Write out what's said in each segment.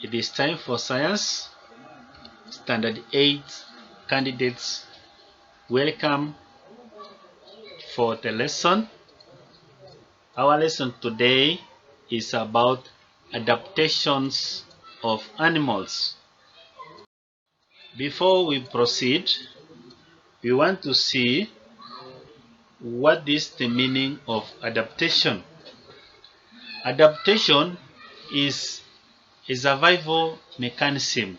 It is time for science. Standard 8 candidates, welcome for the lesson. Our lesson today is about adaptations of animals. Before we proceed, we want to see what is the meaning of adaptation. Adaptation is a survival mechanism,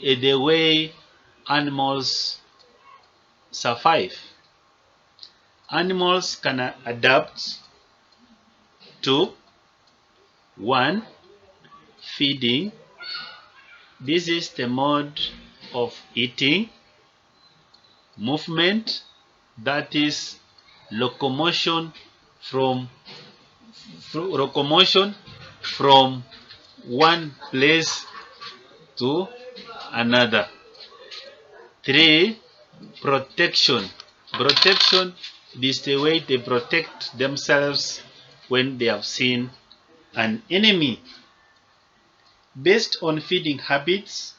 the way animals survive. Animals can adapt to 1. Feeding. This is the mode of eating. Movement, that is locomotion from one place to another. 3. Protection. Protection is the way they protect themselves when they have seen an enemy. Based on feeding habits,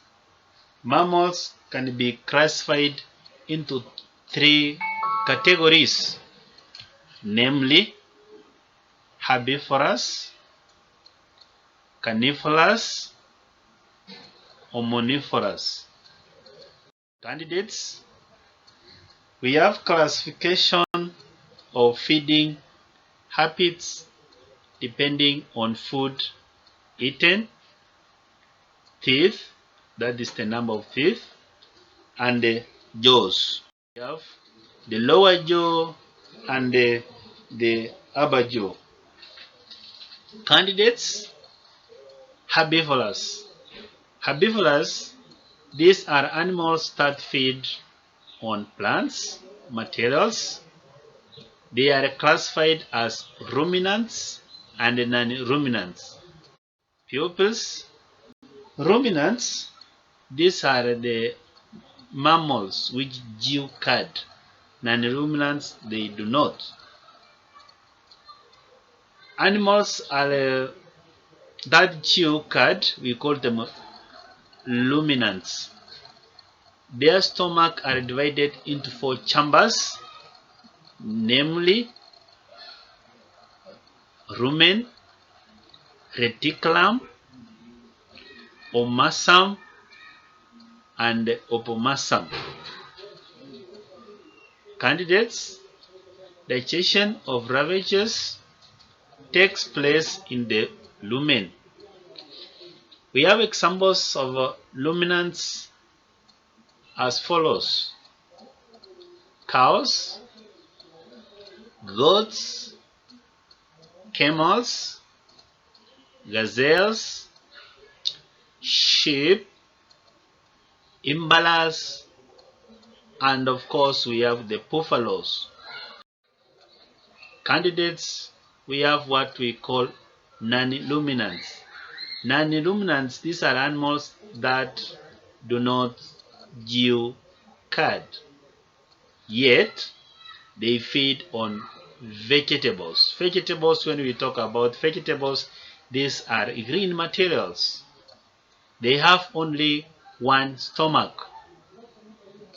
mammals can be classified into 3 categories, namely herbivorous, carnivorous, omnivorous. Candidates, we have classification of feeding habits depending on food eaten, teeth, that is the number of teeth, and the jaws. We have the lower jaw and the upper jaw. Candidates, herbivorous. Herbivorous, these are animals that feed on plants, materials. They are classified as ruminants and non-ruminants. Pupils. Ruminants, these are the mammals which chew cud. Non-ruminants, they do not. Animals are that chew cud, we call them ruminants. Their stomach are divided into 4 chambers, namely rumen, reticulum, omasum, and opomasum. Candidates, digestion of ravages takes place in the lumen. We have examples of ruminants as follows: cows, goats, camels, gazelles, sheep, imbalas, and of course we have the buffaloes. Candidates, we have what we call non-ruminants. Non-ruminants, these are animals that do not chew cud, yet they feed on vegetables. Vegetables, when we talk about vegetables, these are green materials. They have only 1 stomach.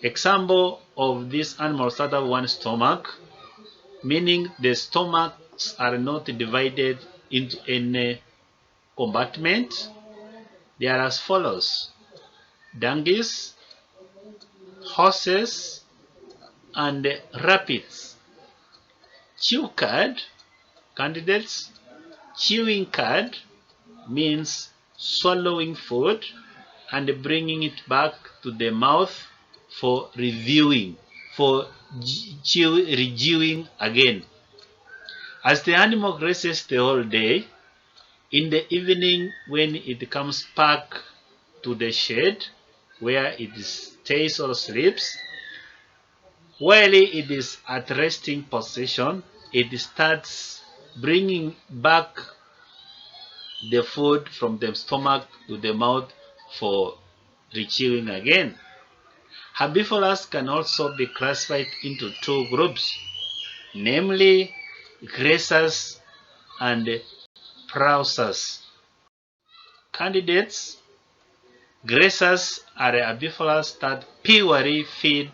Example of these animals that have 1 stomach, meaning the stomachs are not divided into any compartment. They are as follows: donkeys, horses, and rabbits. Chew cud. Candidates, chewing cud means swallowing food and bringing it back to the mouth for reviewing, for rechewing again. As the animal grazes the whole day, in the evening when it comes back to the shed where it stays or sleeps, while it is at resting position, it starts bringing back the food from the stomach to the mouth for rechewing again. Herbivorous can also be classified into 2 groups, namely grazers and browsers. Candidates, Grazers are herbivores that purely feed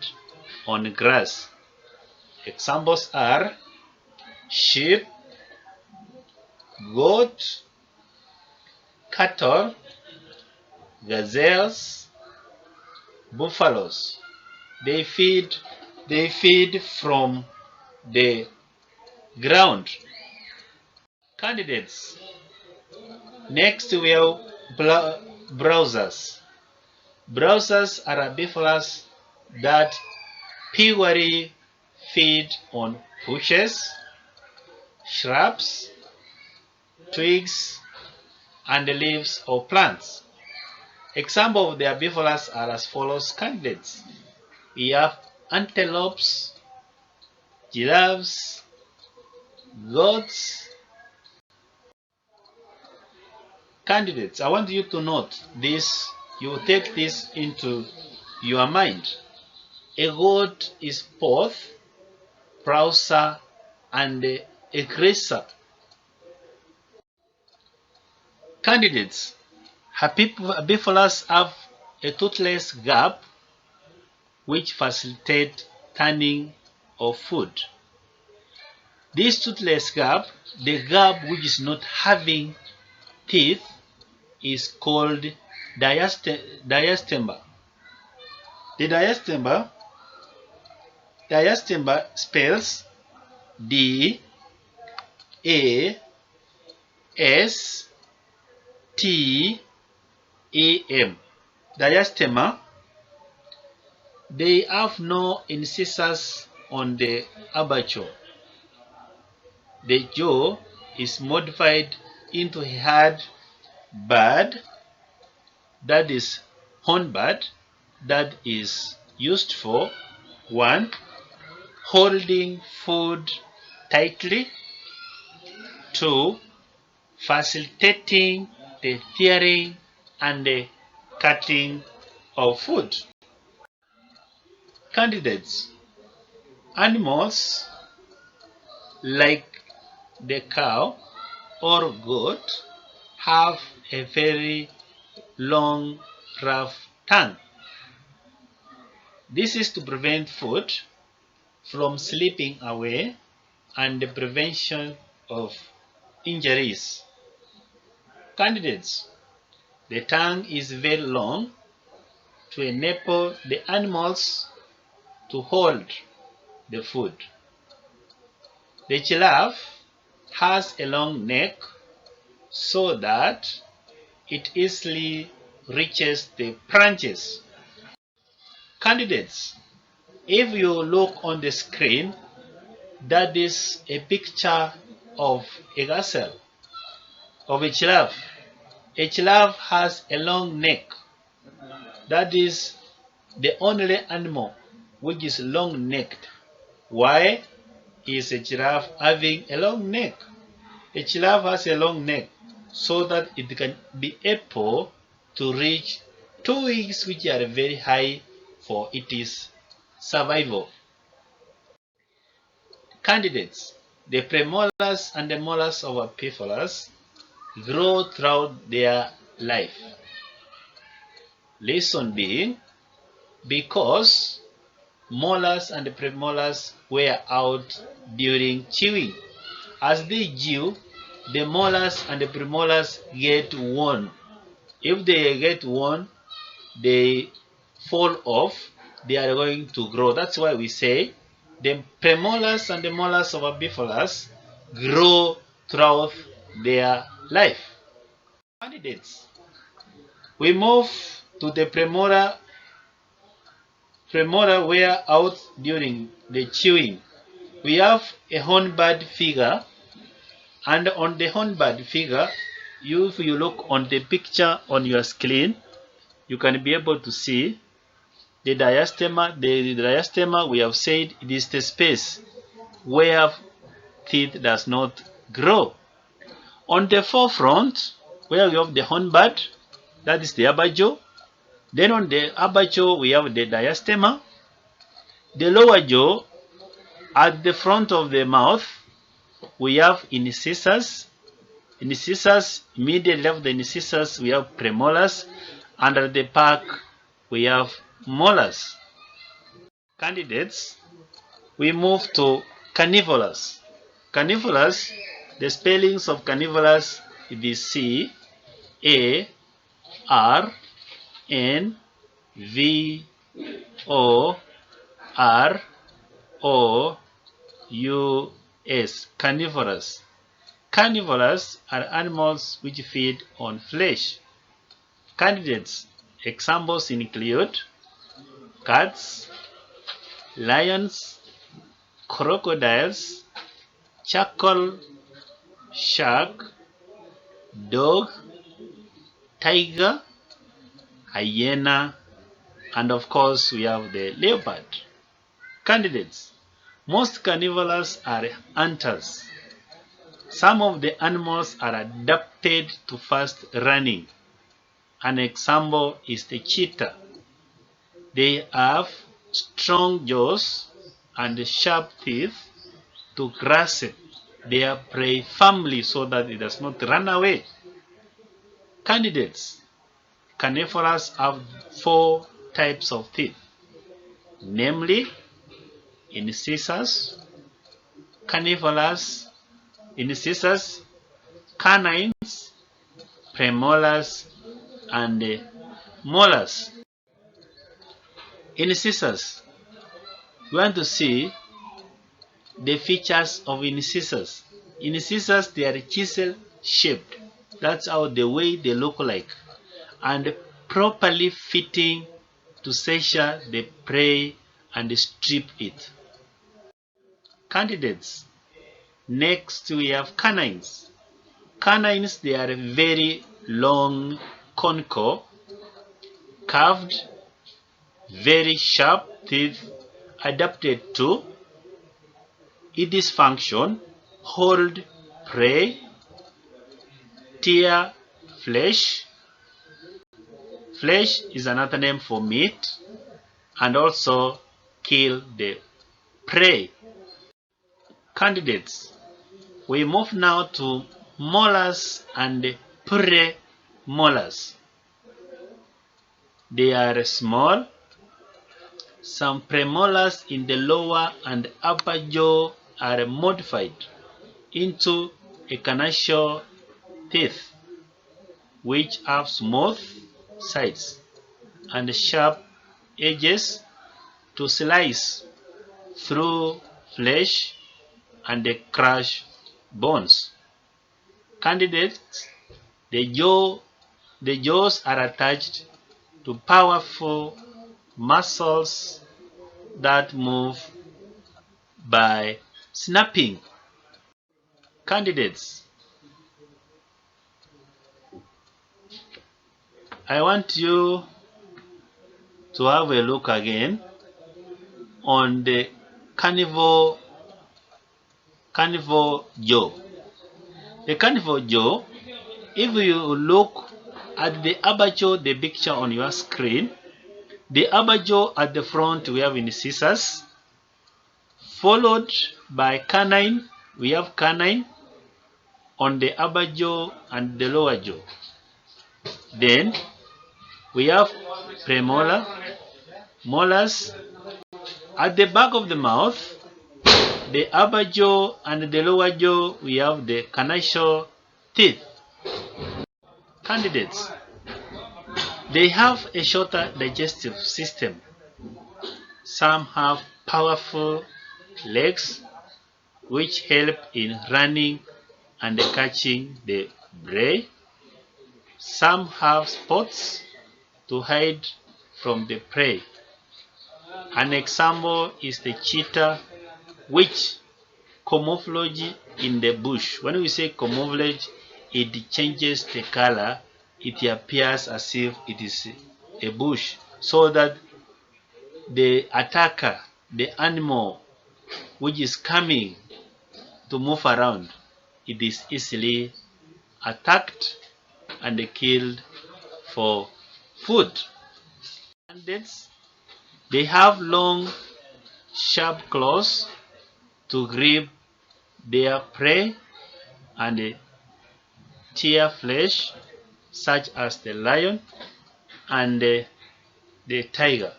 on grass. Examples are sheep, goat, cattle, gazelles, buffaloes. They feed from the ground. Candidates. Next we have browsers. Browsers are herbivores that purely feed on bushes, shrubs, twigs, and the leaves of plants. Examples of the herbivores are as follows candidates. We have antelopes, giraffes, goats. Candidates, I want you to note this. You take this into your mind. A goat is both browser and a grazer. Candidates, herbivores have a toothless gap which facilitates turning of food. This toothless gap, the gap which is not having teeth, is called diastema. The diastema spells D-A-S-T-A-M. Diastema. They have no incisors on the aperture. The jaw is modified into a hard bird, that is hornbird, that is used for 1. Holding food tightly, 2. Facilitating the tearing and the cutting of food. Candidates. Animals like the cow or goat have a very long, rough tongue. This is to prevent food from slipping away and the prevention of injuries. Candidates. The tongue is very long to enable the animals to hold the food. The giraffe has a long neck so that it easily reaches the branches. Candidates, if you look on the screen, that is a picture of a gazelle, of a giraffe. A giraffe has a long neck. That is the only animal which is long-necked. Why is a giraffe having a long neck? A giraffe has a long neck so that it can be able to reach twigs which are very high for its survival. Candidates. The premolars and the molars of herbivores grow throughout their life. Reason being, because molars and premolars wear out during chewing. As they chew, the molars and the premolars get worn. If they get worn, they fall off, they are going to grow. That's why we say the premolars and the molars of herbivores grow throughout their life. Candidates. We move to the premolar wear out during the chewing. We have a hornbird figure, and on the hornbird figure, if you look on the picture on your screen, you can be able to see the diastema. The diastema, we have said, it is the space where teeth does not grow. On the forefront, where we have the hornbird, that is the upper jaw. Then on the upper jaw, we have the diastema. The lower jaw, at the front of the mouth, we have incisors. Incisors, immediately after the incisors, we have premolars. Under the pack, we have molars. Candidates, we move to carnivorous. Carnivorous, the spellings of carnivorous is CARNIVOROUS. Carnivorous. Carnivores are animals which feed on flesh. Candidates, examples include cats, lions, crocodiles, jackal, shark, dog, tiger, hyena, and of course we have the leopard. Candidates, most carnivores are hunters. Some of the animals are adapted to fast running. An example is the cheetah. They have strong jaws and sharp teeth to grasp their prey firmly so that it does not run away. Candidates, carnivores have 4 types of teeth, namely incisors, carnivores, incisors, canines, premolars, and molars. Incisors. We want to see the features of incisors. Incisors, they are chisel shaped. That's how the way they look like, and properly fitting to seizure the prey and strip it. Candidates. Next we have canines. Canines, they are very long, conical, curved, very sharp teeth adapted to its function: hold prey, tear flesh. Flesh is another name for meat, and also kill the prey. Candidates, we move now to molars and premolars. They are small. Some premolars in the lower and upper jaw are modified into a carnassial teeth, which have smooth sides and sharp edges to slice through flesh and crush bones. Candidates, the jaws are attached to powerful muscles that move by snapping. Candidates, I want you to have a look again on the carnivore jaw. The carnivore jaw, if you look at the upper jaw, the picture on your screen, the upper jaw at the front we have incisors, followed by canine. We have canine on the upper jaw and the lower jaw. Then we have premolar, molars. At the back of the mouth, the upper jaw and the lower jaw, we have the carnassial teeth. Candidates, they have a shorter digestive system. Some have powerful legs which help in running and catching the prey. Some have spots to hide from the prey. An example is the cheetah, which camouflage in the bush. When we say camouflage, it changes the color. It appears as if it is a bush, so that the attacker, the animal which is coming to move around, it is easily attacked and killed for food. Candidates, they have long, sharp claws to grip their prey and tear flesh, such as the lion, and the tiger.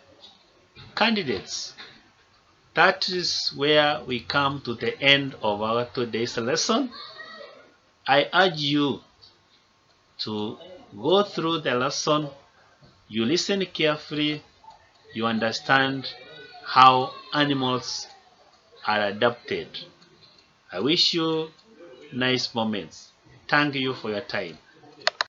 Candidates, that is where we come to the end of our today's lesson. I urge you to go through the lesson, you listen carefully, you understand how animals are adapted. I wish you nice moments. Thank you for your time.